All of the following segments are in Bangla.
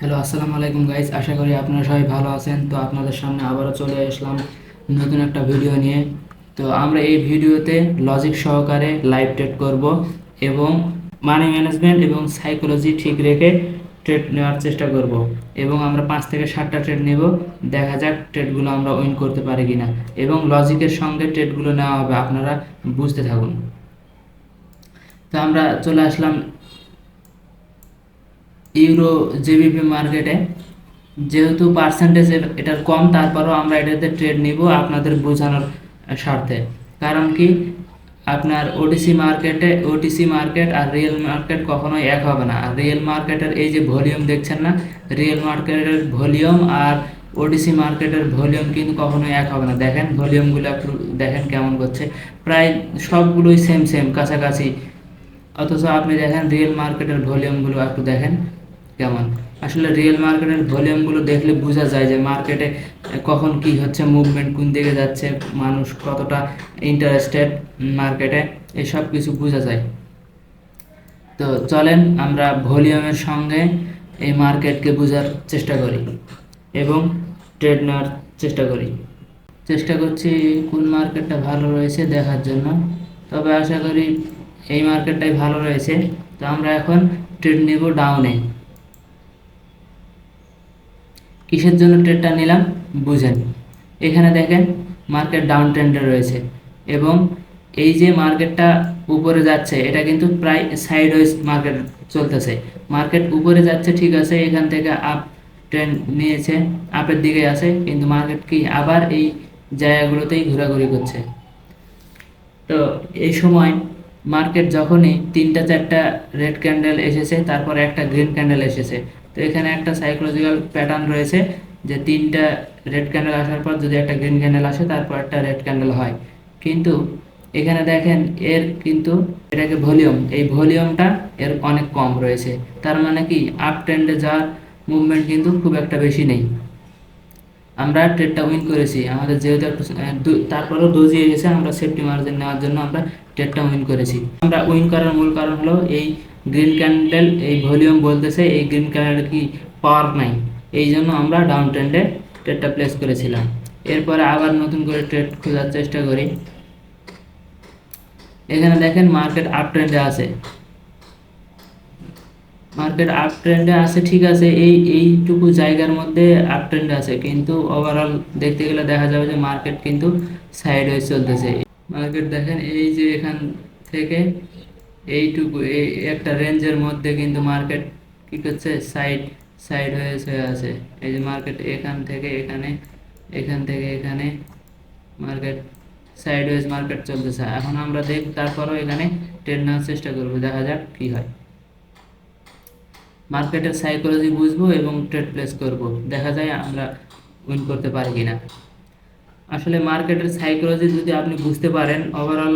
হ্যালো, আসসালামু আলাইকুম গাইস। আশা করি আপনারা সবাই ভালো আছেন। তো আপনাদের সামনে আবারও চলে আসলাম নতুন একটা ভিডিও নিয়ে। তো আমরা এই ভিডিওতে লজিক সহকারে লাইভ ট্রেড করব এবং মানি ম্যানেজমেন্ট এবং সাইকোলজি ঠিক রেখে ট্রেড নেওয়ার চেষ্টা করব এবং আমরা 5 থেকে 7টা ট্রেড নেব। দেখা যাক ট্রেডগুলো আমরা উইন করতে পারি কিনা এবং লজিকের সঙ্গে ট্রেডগুলো নেওয়া হবে, আপনারা বুঝতে থাকুন। তো আমরা চলে আসলাম ইউরো জেবিপি মার্কেটে। যেহেতু পার্সেন্টেজ এটার কম, তারপরও আমরা এটাতে ট্রেড নিব আপনাদের বোঝানোর স্বার্থে। কারণ কি, আপনার ওটিসি মার্কেট আর রিয়েল মার্কেট কখনোই এক হবে না। আর রিয়েল মার্কেটের এই যে ভলিউম দেখছেন না, রিয়েল মার্কেটের ভলিউম আর ওটিসি মার্কেটের ভলিউম কিন্তু কখনোই এক হবে না। দেখেন ভলিউমগুলো একটু দেখেন কেমন করছে, প্রায় সবগুলোই সেম সেম কাছাকাছি। অথচ আপনি দেখেন রিয়েল মার্কেটের ভলিউমগুলো একটু দেখেন কেমন। আসলে রিয়েল মার্কেটের ভলিউমগুলো দেখলে বোঝা যায় যে মার্কেটে কখন কি হচ্ছে, মুভমেন্ট কোন দিকে যাচ্ছে, মানুষ কতটা ইন্টারেস্টেড মার্কেটে, এসব কিছু বোঝা যায়। তো চলেন আমরা ভলিউমের সঙ্গে এই মার্কেটকে বোঝার চেষ্টা করি এবং ট্রেড নেওয়ার চেষ্টা করি। চেষ্টা করছি কোন মার্কেটটা ভালো রয়েছে দেখার জন্য। তবে আশা করি এই মার্কেটটাই ভালো রয়েছে। তো আমরা এখন ট্রেড নেব ডাউনে। কিসের জন্য ট্রেডটা নিলাম বুঝেন। এখানে দেখেন মার্কেট ডাউন ট্রেন্ডে রয়েছে এবং এই যে মার্কেটটা উপরে যাচ্ছে, এটা কিন্তু প্রায় সাইডওয়েজ মার্কেট চলতেছে। মার্কেট উপরে যাচ্ছে ঠিক আছে, এখান থেকে আপ ট্রেন্ড নিয়েছে, আপের দিকে আছে, কিন্তু মার্কেট কি আবার এই জায়গাগুলোতেই ঘোরাঘুরি করছে। তো এই সময় মার্কেট যখনই 3টা 4টা রেড ক্যান্ডেল এসেছে, তারপর একটা গ্রিন ক্যান্ডেল এসেছে, তো এখানে একটা সাইকোলজিক্যাল প্যাটার্ন রয়েছে যে 3টা রেড ক্যান্ডেল আসার পর যদি একটা গ্রিন ক্যান্ডেল আসে, তারপর একটা রেড ক্যান্ডেল হয়। কিন্তু এখানে দেখেন এর কিন্তু এটাকে ভলিউম, এই ভলিউমটা এর অনেক কম রয়েছে। তার মানে কি আপ ট্রেন্ডে যাওয়ার মুভমেন্ট কিন্তু খুব একটা বেশি নেই। আমরা ট্রেডটা উইন করেছি, আমাদের যেহেতু একটু তারপরেও দজিয়ে গেছে, আমরা সেফটি মার্জিন নেওয়ার জন্য আমরা ট্রেডটা উইন করেছি। আমরা উইন করার মূল কারণ হলো এই গ্রিন ক্যান্ডেল, এই ভলিউম বলতেছে এই গ্রিন ক্যান্ডেলের কি পাওয়ার নাই, এই জন্য আমরা ডাউন ট্রেন্ডে ট্রেডটা প্লেস করেছিলাম। এরপরে আবার নতুন করে ট্রেড খোঁজার চেষ্টা করি। এখানে দেখেন মার্কেট আপ ট্রেন্ডে আছে, মার্কেট আপ ট্রেন্ডে আছে ঠিক আছে, এইটুকু জায়গার মধ্যে আপ ট্রেন্ডে আছে, কিন্তু ওভারঅল দেখতে গেলে দেখা যাবে যে মার্কেট কিন্তু সাইডওয়েজ চলতেছে। মার্কেট দেখেন এই যে এখান থেকে এইটুকু এই একটা রেঞ্জের মধ্যে কিন্তু মার্কেট কি করছে, সাইডওয়েজ হয়ে আছে। এই যে মার্কেট এখান থেকে এখানে, এখান থেকে এখানে মার্কেট সাইডওয়েজ মার্কেট চলতেছে। এখন আমরা তারপরও এখানে ট্রেড নেওয়ার চেষ্টা করবো, দেখা যাক কি হয়। মার্কেটের সাইকোলজি বুঝবো এবং ট্রেড প্লেস করব, দেখা যায় আমরা উইন করতে পারি কিনা। আসলে মার্কেটের সাইকোলজি যদি আপনি বুঝতে পারেন, ওভারঅল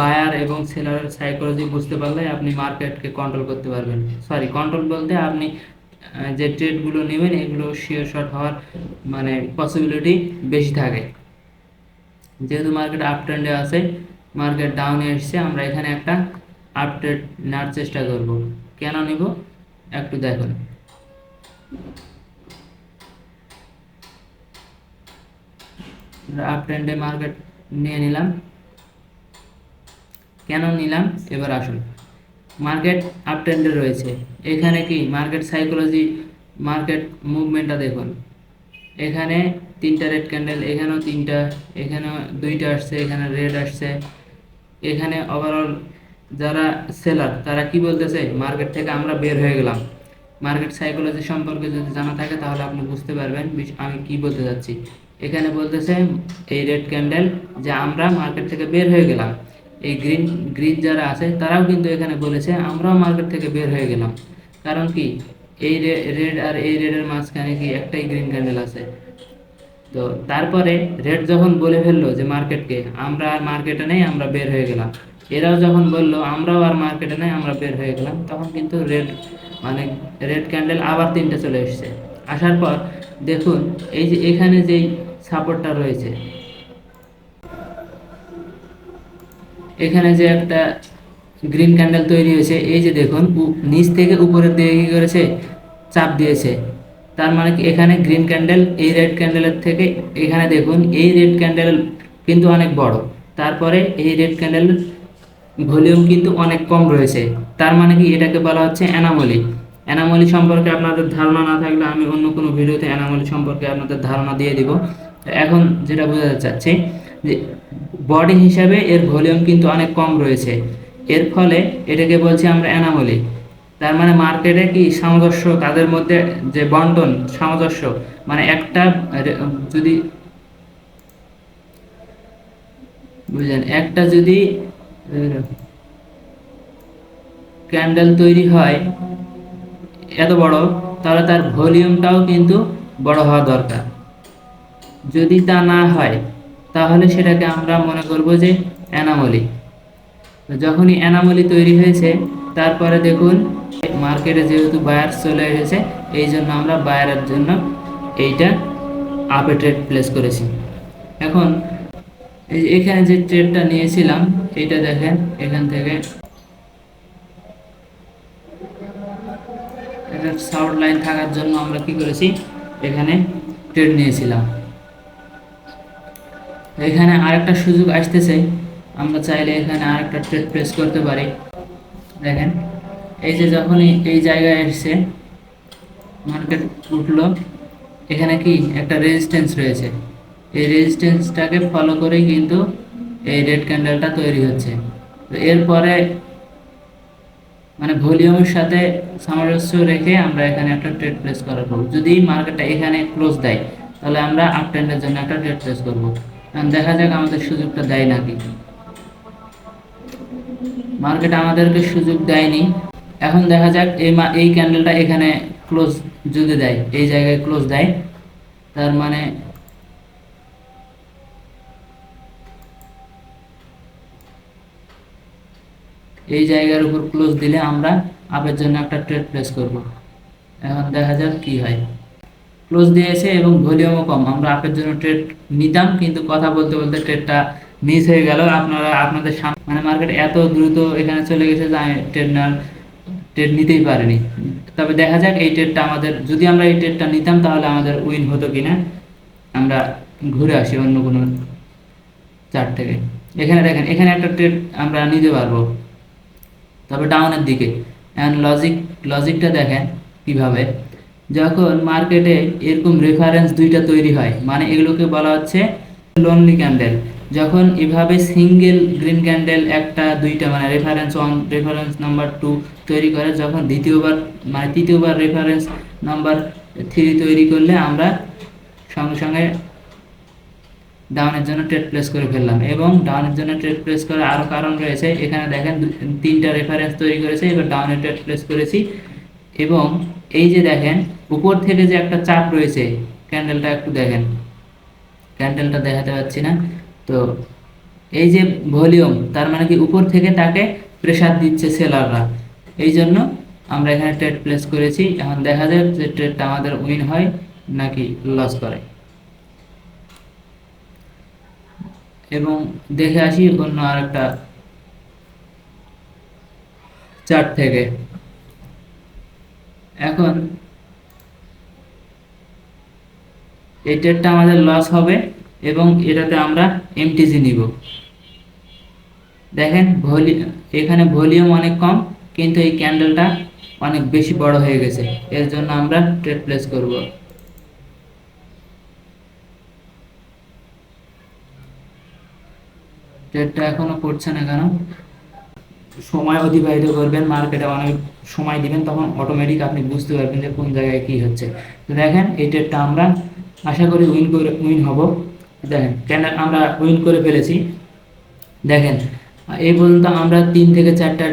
বায়ার এবং সেলারের সাইকোলজি বুঝতে পারলে আপনি মার্কেটকে কন্ট্রোল করতে পারবেন। সরি, কন্ট্রোল বলতে আপনি যে ট্রেডগুলো নেবেন এগুলো শিওর শট হওয়ার মানে পসিবিলিটি বেশি থাকে। যেহেতু মার্কেট আপ ট্রেন্ডে আছে, মার্কেট ডাউনে এসছে, আমরা এখানে একটা আপ ট্রেড নেওয়ার চেষ্টা করব। কেন নিব একটু দেখুন। আপ ট্রেন্ডে মার্কেট নিয়ে নিলাম। কেন নিলাম এবার আসুন। মার্কেট আপ ট্রেন্ডে রয়েছে, এখানে কি মার্কেট সাইকোলজি, মার্কেট মুভমেন্টটা দেখুন। এখানে 3টা রেড ক্যান্ডেল, এখানেও 3টা, এখানেও 2টা আসছে, এখানে রেড আসছে। এখানে ওভারঅল যারা সেলার তারা কি বলতেছে, মার্কেট থেকে আমরা বের হয়ে গেলাম। মার্কেট সাইকোলজি সম্পর্কে যদি জানা থাকে তাহলে আপনি বুঝতে পারবেন আমি কি বলতে যাচ্ছি। এখানে বলতেছে এই রেড ক্যান্ডেল যে আমরা মার্কেট থেকে বের হয়ে গেলাম। এই গ্রিন গ্রিন যারা আছে তারাও কিন্তু এখানে বলেছে আমরাও মার্কেট থেকে বের হয়ে গেলাম। কারণ কি, এই রেড আর এই রেডের মাঝখানে কি একটাই গ্রিন ক্যান্ডেল আছে। তো তারপরে রেড যখন বলে ফেললো যে মার্কেটকে আমরা আর মার্কেটে নেই, আমরা বের হয়ে গেলাম, এরাও যখন বললো আমরাও আর মার্কেটে নেই, আমরা বের হয়ে গেলাম, তখন কিন্তু মানে রেড ক্যান্ডেল আবার 3টে চলে এসছে। আসার পর দেখুন এই যে এখানে যেই সাপোর্টটা রয়েছে, এখানে যে একটা গ্রিন ক্যান্ডেল তৈরি হয়েছে, এই যে দেখুন নিচ থেকে উপরের দিকে কি করেছে, চাপ দিয়েছে, তার মানে কি এখানে গ্রিন ক্যান্ডেল এই রেড ক্যান্ডেলের থেকে, এখানে দেখুন এই রেড ক্যান্ডেল কিন্তু অনেক বড়, তারপরে এই রেড ক্যান্ডেল ভলিউম কিন্তু অনেক কম রয়েছে, তার মানে কি এটাকে বলা হচ্ছে অ্যানামলি। অ্যানামলি সম্পর্কে আপনাদের ধারণা না থাকলে আমি অন্য কোনো ভিডিওতে অ্যানামলি সম্পর্কে আপনাদের ধারণা দিয়ে দিব। এখন যেটা বোঝাতে চাচ্ছি যে বডি হিসাবে এর ভলিউম কিন্তু অনেক কম রয়েছে, এর ফলে এটাকে বলছি আমরা অ্যানামলি। তার মানে মার্কেটে কি সামঞ্জস্য, তাদের মধ্যে যে বন্টন সামঞ্জস্য, মানে একটা যদি বুঝলেন, একটা যদি ক্যান্ডেল তৈরি হয় এত বড়, তাহলে তার ভলিউমটাও কিন্তু বড় হওয়া দরকার। যদি তা না হয় তাহলে সেটাকে আমরা মনে করব যে অ্যানামলি। যখনই অ্যানামলি তৈরি হয়েছে, তারপরে দেখুন মার্কেটে যেহেতু বায়ার চলে এসেছে, এই জন্য আমরা বায়ারের জন্য এইটা আপে ট্রেড প্লেস করেছি। এখন এখানে যে ট্রেডটা নিয়েছিলাম এইটা দেখেন, এখান থেকে একটা শর্ট লাইন থাকার জন্য আমরা কি করেছি, এখানে ট্রেড নিয়েছিলাম। এখানে আরেকটা সুযোগ আসতেছে, আমরা চাইলে এখানে আরেকটা ট্রেড প্লেস করতে পারি। দেখেন এই যে যখনই এই জায়গায় এসছে মার্কেট উঠলো, এখানে কি একটা রেজিস্ট্যান্স রয়েছে, এই রেজিস্ট্যান্সটাকে ফলো করেই কিন্তু এই রেড ক্যান্ডেলটা তৈরি হচ্ছে। তো এরপরে মানে ভলিউমের সাথে সামঞ্জস্য রেখে আমরা এখানে একটা ট্রেড প্লেস করার পর যদি মার্কেটটা এখানে ক্লোজ দেয়, তাহলে আমরা আপ ট্রেন্ডের জন্য একটা ট্রেড প্লেস করবো। দেখা যাক আমাদের সুযোগটা দেয় নাকি। মার্কেট আমাদেরকে সুযোগ দেয়নি। এখন দেখা যাক এই ক্যান্ডেলটা এখানে ক্লোজ যদি দেয়, এই জায়গায় ক্লোজ দেয়, তার মানে এই জায়গার উপর ক্লোজ দিলে আমরা আপের জন্য একটা ট্রেড প্লেস করব। এখন দেখা যাক কি হয়। ক্লোজ দিয়েছে এবং ভলিউমও কম, আমরা আপের জন্য ট্রেড নিতাম, কিন্তু কথা বলতে বলতে ট্রেডটা মিস হয়ে গেল। আপনারা আপনাদের সামনে মানে মার্কেট এত দ্রুত এখানে চলে গেছে যে আমি ট্রেড নিতেই পারিনি। তবে দেখা যাক এই ট্রেডটা আমাদের, যদি আমরা এই ট্রেডটা নিতাম তাহলে আমাদের উইন হতো কিনা। আমরা ঘুরে আসি অন্য কোনো চার্ট থেকে। এখানে দেখেন এখানে একটা ট্রেড আমরা নিতে পারবো, তবে ডাউনের দিকে। এখন লজিকটা দেখেন কিভাবে, যখন মার্কেটে এরকম রেফারেন্স দুইটা তৈরি হয়, মানে এগুলোকে বলা হচ্ছে লোনলি ক্যান্ডেল। যখন এভাবে সিঙ্গেল গ্রিন ক্যান্ডেল একটা দুইটা মানে রেফারেন্স 1 রেফারেন্স নাম্বার 2 তৈরি করে, যখন তৃতীয়বার রেফারেন্স নাম্বার 3 তৈরি করলে আমরা সঙ্গে সঙ্গে ডাউনের জন্য ট্রেড প্লেস করে ফেললাম। এবং ডাউনের জন্য ট্রেড প্লেস করার আরও কারণ রয়েছে, এখানে দেখেন 3টা রেফারেন্স তৈরি করেছে, এবার ডাউনে ট্রেড প্লেস করেছি। এবং এই যে দেখেন উপর থেকে যে একটা চাপ রয়েছে, ক্যান্ডেলটা একটু দেখেন, ক্যান্ডেলটা দেখাতে পাচ্ছি না তো, এই যে ভলিউম, তার মানে কি উপর থেকে তাকে প্রেসার দিচ্ছে সেলাররা, এই জন্য আমরা এখানে ট্রেড প্লেস করেছি। এখন দেখা যাক যে ট্রেডটা আমাদের উইন হয় নাকি লস করে। এবং দেখে আসি অন্য আরেকটা চার্ট থেকে। এখন এই ট্রেডটা আমাদের লস হবে এবং এটাতে আমরা এমটিজি নিব। দেখেন এখানে ভলিউম অনেক কম, কিন্তু এই ক্যান্ডেলটা অনেক বেশি বড় হয়ে গেছে, এর জন্য আমরা ট্রেড প্লেস করব। ট্রেডটা এখনো করছে না কেন? সময় অতিবাহিত করবেন, মার্কেটে অনেক সময় দিবেন, তখন অটোমেটিক আপনি বুঝতে পারবেন যে কোন জায়গায় কি হচ্ছে। তো দেখেন এই ট্রেডটা আমরা আশা করি উইন হব। দেখেন ক্যান্ডেল আমরা উইন করে ফেলেছি। দেখেন এই পর্যন্ত আমরা 3 থেকে 4টা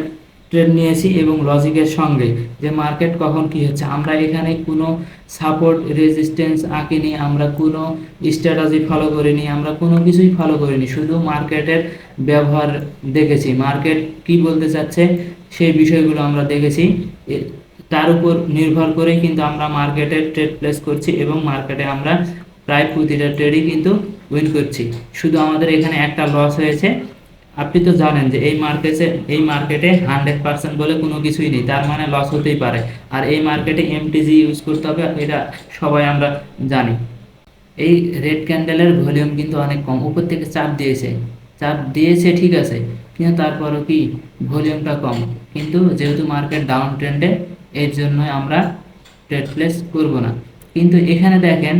ট্রেড নিয়েছি এবং লজিকের সঙ্গে যে মার্কেট কখন কি হচ্ছে। আমরা এখানে কোনো সাপোর্ট রেজিস্ট্যান্স আঁকিনি, আমরা কোনো স্ট্র্যাটেজি ফলো করিনি, আমরা কোনো কিছুই ফলো করিনি, শুধু মার্কেটের ব্যবহার দেখেছি, মার্কেট কি বলতে চাচ্ছে সেই বিষয়গুলো আমরা দেখেছি। তার উপর নির্ভর করে কিন্তু আমরা মার্কেটে ট্রেড প্লেস করছি এবং মার্কেটে আমরা প্রায় প্রতিটা ট্রেডই কিন্তু উইন করছি। শুধু আমাদের এখানে একটা লস হয়েছে, আপনি তো জানেন যে এই মার্কেটে 100% বলে কোনো কিছুই নেই, তার মানে লস হতেই পারে। আর এই মার্কেটে এমটিজি ইউজ করতে হবে, এটা সবাই আমরা জানি। এই রেড ক্যান্ডেলের ভলিউম কিন্তু অনেক কম, উপর থেকে চাপ দিয়েছে ঠিক আছে, কিন্তু তারপরও কি ভলিউমটা কম। কিন্তু যেহেতু মার্কেট ডাউন ট্রেন্ডে, এর জন্য আমরা ট্রেড প্লেস করব না। কিন্তু এখানে দেখেন,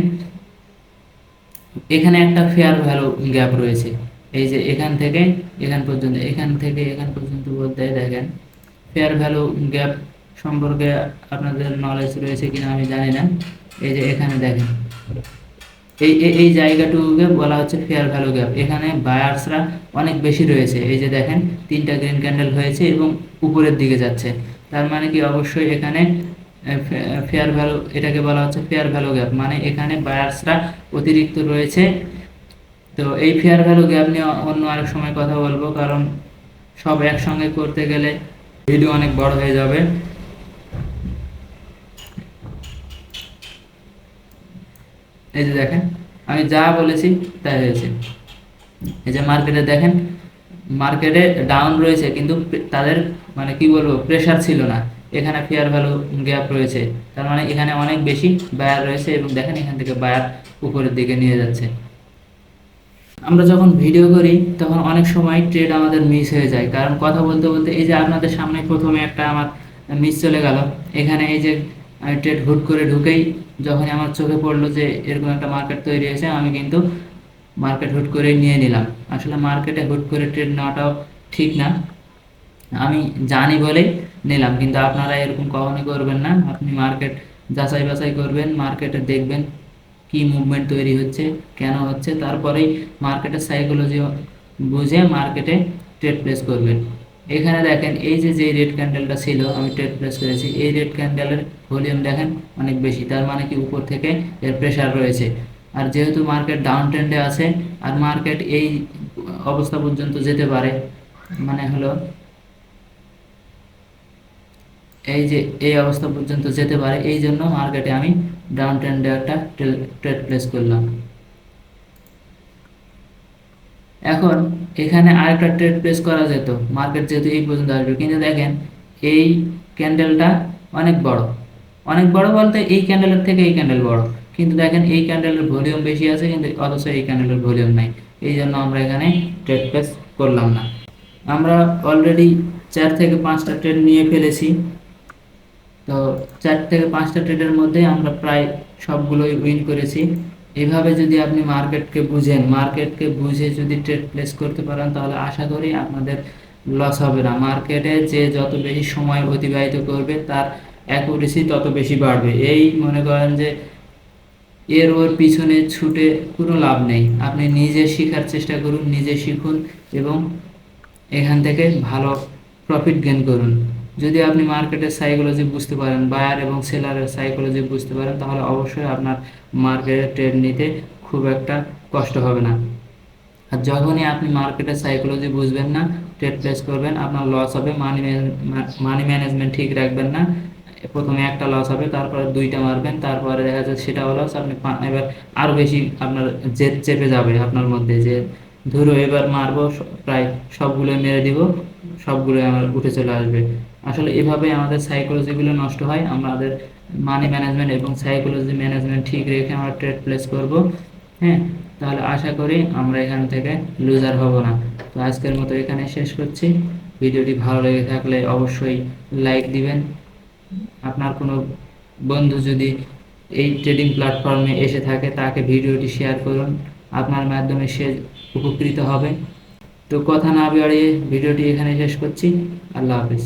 এখানে একটা ফেয়ার ভ্যালু গ্যাপ রয়েছে। এই যে এখান থেকে এখান পর্যন্ত বলতে দেখেন, ফেয়ার ভ্যালু গ্যাপ সম্পর্কে আপনাদের নলেজ রয়েছে কিনা আমি জানি না। এই যে এখানে দেখেন, এই জায়গাটুকুকে বলা হচ্ছে ফেয়ার ভ্যালু গ্যাপ। এখানে বায়ার্সরা অনেক বেশি রয়েছে। এই যে দেখেন, 3টা গ্রিন ক্যান্ডেল হয়েছে এবং উপরের দিকে যাচ্ছে, তার মানে কি অবশ্যই এখানে ফেয়ার ভ্যালু, এটাকে বলা হচ্ছে ফেয়ার ভ্যালু গ্যাপ, মানে এখানে বায়ার্সরা অতিরিক্ত রয়েছে। তো এই ফেয়ার ভ্যালু গ্যাপ নিয়ে অন্য আরেক সময় কথা বলবো, কারণ সব একসঙ্গে করতে গেলে ভিডিও অনেক বড় হয়ে যাবে। এই যে দেখেন, আমি যা বলেছি তাই হয়েছে। এই যে মার্কেটে দেখেন, মার্কেটে ডাউন রয়েছে, কিন্তু তাদের মানে কি বলবো, প্রেসার ছিল না। এখানে ফেয়ার ভ্যালু গ্যাপ রয়েছে, তার মানে এখানে অনেক বেশি বায়ার রয়েছে, এবং দেখেন এখান থেকে বায়ার উপরের দিকে নিয়ে যাচ্ছে। আমরা যখন ভিডিও করি তখন অনেক সময় ট্রেড আমাদের মিস হয়ে যায়, কারণ কথা বলতে বলতে এই যে আপনাদের সামনে প্রথমে একটা আমার মিস চলে গেল। এখানে এই যে আমি ট্রেড হুট করে ঢুকেই যখন আমার চোখে পড়লো যে এরকম একটা মার্কেট তৈরি হয়েছে, আমি কিন্তু মার্কেট হুট করে নিয়ে নিলাম। আসলে মার্কেটে হুট করে ট্রেড নেওয়াটাও ঠিক না, আমি জানি বলেই নিলাম। কিন্তু আপনারা এরকম কখনোই করবেন না। আপনি মার্কেট যাচাই বাছাই করবেন, মার্কেটে দেখবেন কি মুভমেন্ট তৈরি হচ্ছে, কেন হচ্ছে, তারপরেই মার্কেটের সাইকোলজি বুঝে মার্কেটে ট্রেড প্লেস করবেন। এখানে দেখেন, এই যে রেড ক্যান্ডেলটা ছিল আমি ট্রেড প্লেস করেছি, এই রেড ক্যান্ডেলের ভলিউম দেখেন অনেক বেশি, তার মানে কি উপর থেকে এর প্রেসার রয়েছে। আর যেহেতু মার্কেট ডাউন ট্রেন্ডে আছে, আর মার্কেট এই অবস্থা পর্যন্ত যেতে পারে, মানে হলো এই যে এই অবস্থা পর্যন্ত যেতে পারে, এই জন্য মার্কেটে আমি ডাউন ট্রেন্ডে একটা ট্রেড প্লেস করলাম। এখন এখানে আরেকটা ট্রেড প্লেস করা যেত, মার্কেট যেহেতু এই পর্যন্ত আসবে, কিন্তু দেখেন এই ক্যান্ডেলটা অনেক বড়, অনেক বড় বলতে এই ক্যান্ডেলের থেকে এই ক্যান্ডেল বড়, কিন্তু দেখেন এই ক্যান্ডেলের ভলিউম বেশি আছে, কিন্তু অথচ এই ক্যান্ডেলের ভলিউম নাই। এই জন্য আমরা এখানে ট্রেড প্লেস করলাম না। আমরা অলরেডি 4 থেকে 5টা ট্রেড নিয়ে ফেলেছি। তো 4 থেকে 5টা ট্রেডের মধ্যে আমরা প্রায় সবগুলোই উইন করেছি। এভাবে যদি আপনি মার্কেটকে বুঝে যদি ট্রেড প্লেস করতে পারেন, তাহলে আশা করি আপনাদের লস হবে না। মার্কেটে যে যত বেশি সময় অতিবাহিত করবে, তার অ্যাকুরেসি তত বেশি বাড়বে। এই মনে করেন যে ওর পিছনে ছুটে কোনো লাভ নেই। আপনি নিজে শেখার চেষ্টা করুন, নিজে শিখুন এবং এখান থেকে ভালো প্রফিট গেইন করুন। যদি আপনি মার্কেটের সাইকোলজি বুঝতে পারেন, বায়ার এবং সেলারের সাইকোলজি বুঝতে পারেন, তাহলে অবশ্যই আপনার মার্কেটে ট্রেড নিতে খুব একটা কষ্ট হবে না। আর যখনই আপনি মার্কেটের সাইকোলজি বুঝবেন না, ট্রেড প্লেস করবেন, আপনার লস হবে। মানি ম্যানেজমেন্ট ঠিক রাখবেন না, প্রথমে একটা লস হবে, তারপরে 2টা মারবেন, তারপরে দেখা যাচ্ছে সেটাও লস, আপনি এবার আরও বেশি আপনার জেদ চেপে যাবে আপনার মধ্যে, যে ধরো এবার মারবো, প্রায় সবগুলো মেরে দিব, সবগুলো আমার উঠে চলে আসবে। আসলে এভাবে আমাদের সাইকোলজিগুলো নষ্ট হয়। আমাদের মানি ম্যানেজমেন্ট এবং সাইকোলজি ম্যানেজমেন্ট ঠিক রেখে আমরা ট্রেড প্লেস করব। হ্যাঁ, তাহলে আশা করি আমরা এখান থেকে লুজার হব না। তো আজকের মতো এখানে শেষ করছি। ভিডিওটি ভালো লেগে থাকলে অবশ্যই লাইক দিবেন। আপনার কোনো বন্ধু যদি এই ট্রেডিং প্ল্যাটফর্মে এসে থাকে, তাকে ভিডিওটি শেয়ার করুন, আপনার মাধ্যমে সে উপকৃত হবে। তো কথা না বাড়িয়ে ভিডিওটি এখানে শেষ করছি। আল্লাহ হাফেজ।